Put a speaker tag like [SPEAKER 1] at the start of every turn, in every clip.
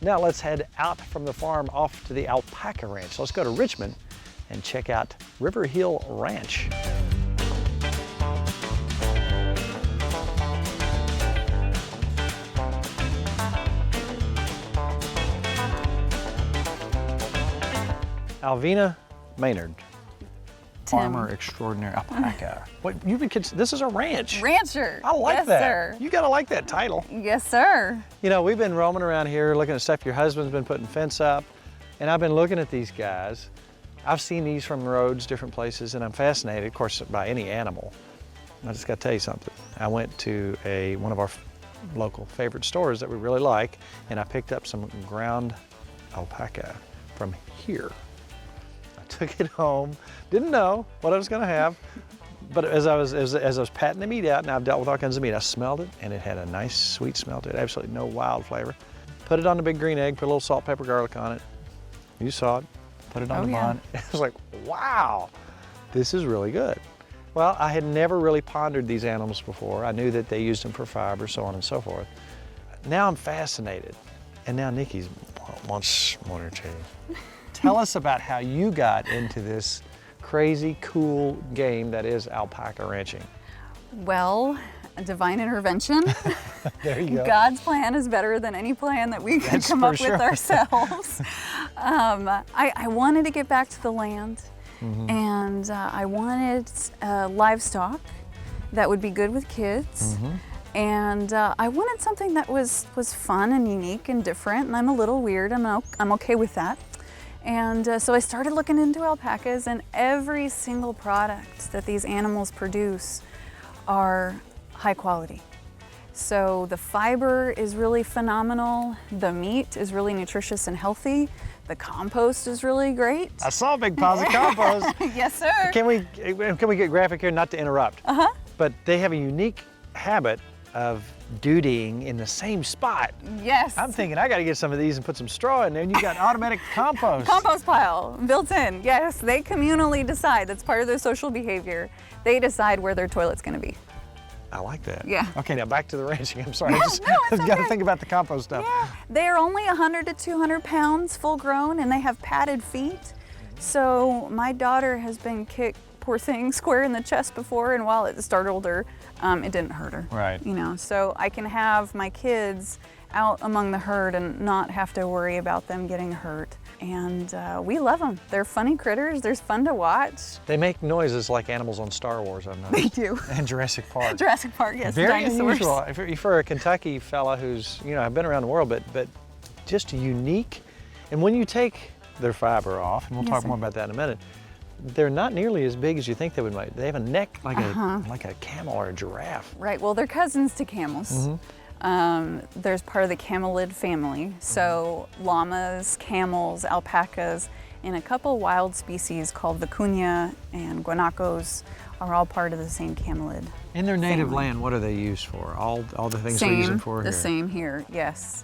[SPEAKER 1] Now let's head out from the farm off to the Alpaca Ranch. Let's go to Richmond and check out River Hill Ranch. Alvina Maynard, farmer extraordinary Alpaca. What you've been? This is a ranch.
[SPEAKER 2] Rancher.
[SPEAKER 1] I like
[SPEAKER 2] yes,
[SPEAKER 1] that.
[SPEAKER 2] Sir.
[SPEAKER 1] You gotta like that title.
[SPEAKER 2] Yes, sir.
[SPEAKER 1] You know, we've been roaming around here looking at stuff. Your husband's been putting fence up, and I've been looking at these guys. I've seen these from roads, different places, and I'm fascinated, of course, by any animal. I just got to tell you something. I went to one of our local favorite stores that we really like, and I picked up some ground alpaca from here. I took it home, didn't know what I was going to have, but as I was patting the meat out, and I've dealt with all kinds of meat, I smelled it, and it had a nice sweet smell to it, absolutely no wild flavor. Put it on the big green egg, put a little salt, pepper, garlic on it. You saw it. Put it on the bun. I was like, wow, this is really good. Well, I had never really pondered these animals before. I knew that they used them for fiber, so on and so forth. Now I'm fascinated. And now Nikki wants one or two. Tell us about how you got into this crazy, cool game that is alpaca ranching.
[SPEAKER 2] Well, divine intervention.
[SPEAKER 1] There you go.
[SPEAKER 2] God's plan is better than any plan that we could come up with ourselves. I wanted to get back to the land, and I wanted livestock that would be good with kids, and I wanted something that was fun and unique and different, and I'm a little weird, I'm okay with that. And so I started looking into alpacas, and every single product that these animals produce are high quality. So the fiber is really phenomenal. The meat is really nutritious and healthy. The compost is really great.
[SPEAKER 1] I saw big piles of compost.
[SPEAKER 2] Yes, sir.
[SPEAKER 1] Can we get graphic here, not to interrupt? But they have a unique habit of dutying in the same spot.
[SPEAKER 2] Yes.
[SPEAKER 1] I'm thinking I got to get some of these and put some straw in there, and you got automatic compost.
[SPEAKER 2] Compost pile built in. Yes, they communally decide. That's part of their social behavior. They decide where their toilet's going to be.
[SPEAKER 1] I like that.
[SPEAKER 2] Yeah.
[SPEAKER 1] Okay, now back to the ranching. I'm sorry.
[SPEAKER 2] No,
[SPEAKER 1] I've got to think about the compost stuff.
[SPEAKER 2] Yeah. They're only 100 to 200 pounds full grown, and they have padded feet. So my daughter has been kicked, poor thing, square in the chest before, and while it startled her, it didn't hurt her.
[SPEAKER 1] Right.
[SPEAKER 2] You know, so I can have my kids out among the herd and not have to worry about them getting hurt. And we love them. They're funny critters. They're fun to watch.
[SPEAKER 1] They make noises like animals on Star Wars, I've noticed.
[SPEAKER 2] They do.
[SPEAKER 1] And Jurassic Park.
[SPEAKER 2] Jurassic Park, yes.
[SPEAKER 1] Very
[SPEAKER 2] dinosaurs.
[SPEAKER 1] unusual for a Kentucky fella who's, you know, I've been around the world, but just unique. And when you take their fiber off, and we'll talk more about that in a minute, they're not nearly as big as you think they would make. They have a neck like a camel or a giraffe.
[SPEAKER 2] Right, well, they're cousins to camels. There's part of the CAMELIDE family. So llamas, camels, alpacas, and a couple wild species called vicuña and guanacos are all part of the same CAMELIDE.
[SPEAKER 1] In their native
[SPEAKER 2] family.
[SPEAKER 1] land, what are they used for? All the things we use them for here?
[SPEAKER 2] The same here, yes.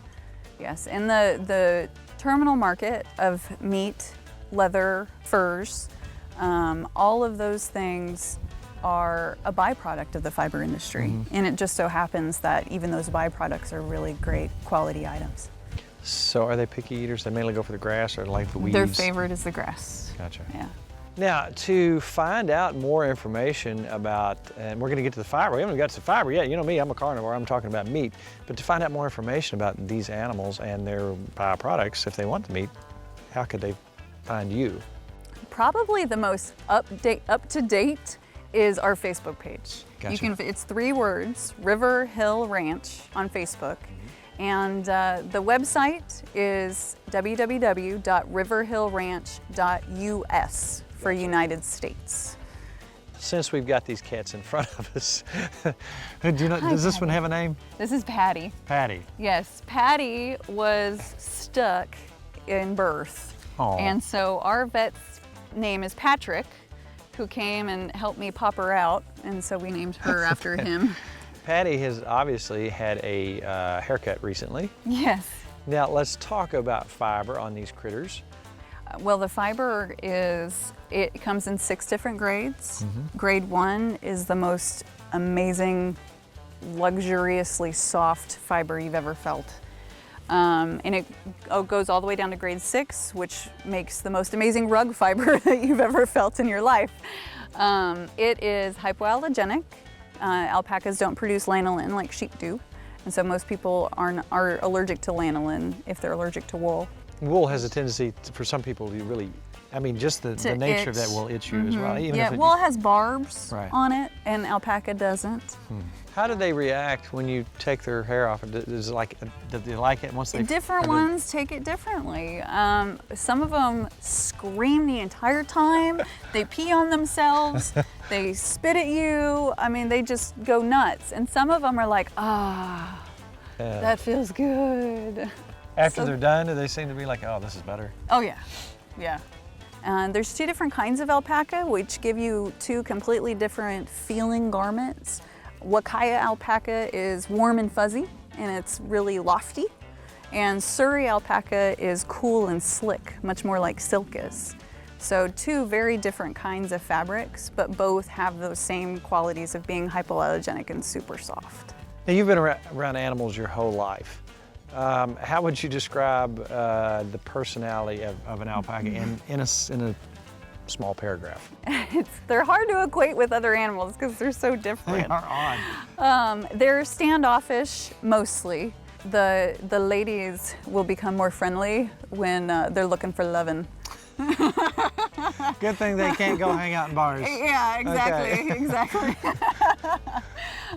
[SPEAKER 2] Yes, in the terminal market of meat, leather, furs, all of those things are a byproduct of the fiber industry. And it just so happens that even those byproducts are really great quality items.
[SPEAKER 1] So are they picky eaters? They mainly go for the grass or like the weeds?
[SPEAKER 2] Their favorite is the grass.
[SPEAKER 1] Gotcha.
[SPEAKER 2] Yeah.
[SPEAKER 1] Now, to find out more information about, and we're going to get to the fiber. We haven't got to the fiber yet. You know me, I'm a carnivore. I'm talking about meat. But to find out more information about these animals and their byproducts, if they want the meat, how could they find you?
[SPEAKER 2] Probably the most up-to-date is our Facebook page.
[SPEAKER 1] Gotcha.
[SPEAKER 2] It's 3 words, River Hill Ranch on Facebook. And the website is www.riverhillranch.us for United States.
[SPEAKER 1] Since we've got these cats in front of us, does this one have a name?
[SPEAKER 2] This is Patty.
[SPEAKER 1] Patty.
[SPEAKER 2] Yes, Patty was stuck in birth.
[SPEAKER 1] Aww.
[SPEAKER 2] And so our vet's name is Patrick, who came and helped me pop her out, and so we named her after him.
[SPEAKER 1] Patty has obviously had a haircut recently.
[SPEAKER 2] Yes.
[SPEAKER 1] Now let's talk about fiber on these critters.
[SPEAKER 2] Well, the fiber it comes in 6 different grades. Grade 1 is the most amazing, luxuriously soft fiber you've ever felt. And it goes all the way down to grade 6, which makes the most amazing rug fiber that you've ever felt in your life. It is hypoallergenic. Alpacas don't produce lanolin like sheep do. And so most people are allergic to lanolin if they're allergic to wool.
[SPEAKER 1] Wool has a tendency for some people to really, I mean, just the nature of that will itch you as well. Even
[SPEAKER 2] yeah,
[SPEAKER 1] if
[SPEAKER 2] wool has barbs on it, and alpaca doesn't.
[SPEAKER 1] How do they react when you take their hair off? Do they like it once they?
[SPEAKER 2] Different ones take it differently. Some of them scream the entire time. They pee on themselves. They spit at you. I mean, they just go nuts. And some of them are like, that feels good.
[SPEAKER 1] After they're done, do they seem to be like, oh, this is better?
[SPEAKER 2] Oh yeah, yeah. And there's 2 different kinds of alpaca, which give you 2 completely different feeling garments. Wakaya alpaca is warm and fuzzy, and it's really lofty. And Surrey alpaca is cool and slick, much more like silk is. So 2 very different kinds of fabrics, but both have those same qualities of being hypoallergenic and super soft.
[SPEAKER 1] Now, you've been around animals your whole life. How would you describe the personality of an alpaca in a small paragraph?
[SPEAKER 2] They're hard to equate with other animals because they're so different.
[SPEAKER 1] They are odd.
[SPEAKER 2] They're standoffish mostly. The ladies will become more friendly when they're looking for lovin'.
[SPEAKER 1] Good thing they can't go hang out in bars.
[SPEAKER 2] Yeah, exactly, exactly.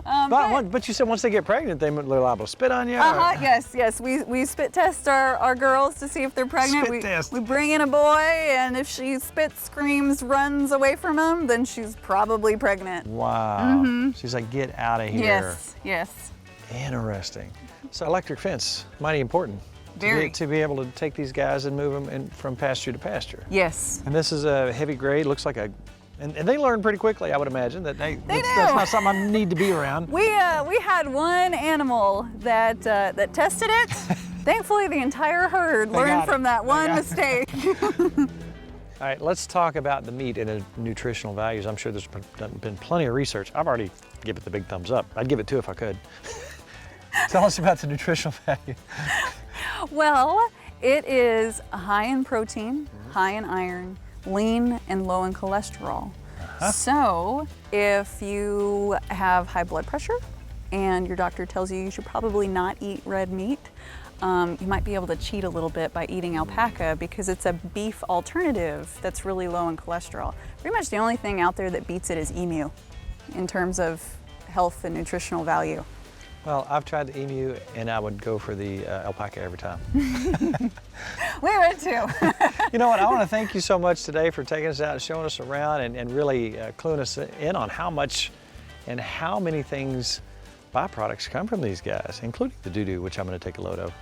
[SPEAKER 1] But you said once they get pregnant, they're liable to spit on you?
[SPEAKER 2] Yes. We spit test our girls to see if they're pregnant. We bring in a boy, and if she spits, screams, runs away from him, then she's probably pregnant.
[SPEAKER 1] Wow. She's like, get out of here.
[SPEAKER 2] Yes.
[SPEAKER 1] Interesting. So electric fence, mighty important. To be able to take these guys and move them from pasture to pasture.
[SPEAKER 2] Yes.
[SPEAKER 1] And this is a heavy grade, looks like and they learn pretty quickly, I would imagine, that that's not something I need to be around.
[SPEAKER 2] We had one animal that tested it. Thankfully, the entire herd learned from that one mistake.
[SPEAKER 1] All right, let's talk about the meat and the nutritional values. I'm sure there's been plenty of research. I've already given it the big thumbs up. I'd give it 2 if I could. Tell us about the nutritional value.
[SPEAKER 2] Well, it is high in protein, high in iron, lean, and low in cholesterol. So if you have high blood pressure and your doctor tells you should probably not eat red meat, you might be able to cheat a little bit by eating alpaca because it's a beef alternative that's really low in cholesterol. Pretty much the only thing out there that beats it is emu in terms of health and nutritional value.
[SPEAKER 1] Well, I've tried the emu, and I would go for the alpaca every time.
[SPEAKER 2] We would too.
[SPEAKER 1] You know what, I want to thank you so much today for taking us out and showing us around and really cluing us in on how much and how many things, byproducts, come from these guys, including the doo-doo, which I'm going to take a load of.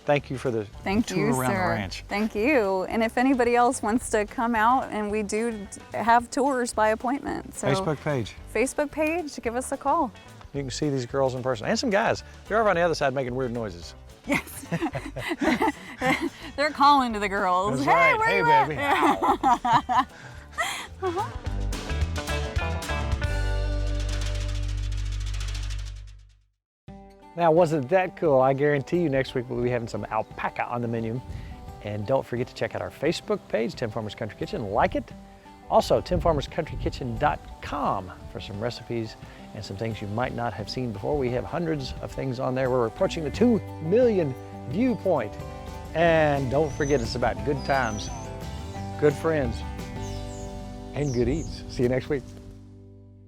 [SPEAKER 1] Thank you for the tour around the ranch.
[SPEAKER 2] Thank you. And if anybody else wants to come out, and we do have tours by appointment. So
[SPEAKER 1] Facebook page,
[SPEAKER 2] give us a call.
[SPEAKER 1] You can see these girls in person, and some guys. They're over on the other side making weird noises.
[SPEAKER 2] Yes. They're calling to the girls.
[SPEAKER 1] That's
[SPEAKER 2] hey,
[SPEAKER 1] right.
[SPEAKER 2] where
[SPEAKER 1] Hey,
[SPEAKER 2] you
[SPEAKER 1] baby.
[SPEAKER 2] at?
[SPEAKER 1] Now, wasn't that cool? I guarantee you next week we'll be having some alpaca on the menu. And don't forget to check out our Facebook page, Tim Farmer's Country Kitchen. Like it. Also, timfarmerscountryKitchen.com for some recipes and some things you might not have seen before. We have hundreds of things on there. We're approaching the 2 million view point. And don't forget, it's about good times, good friends, and good eats. See you next week.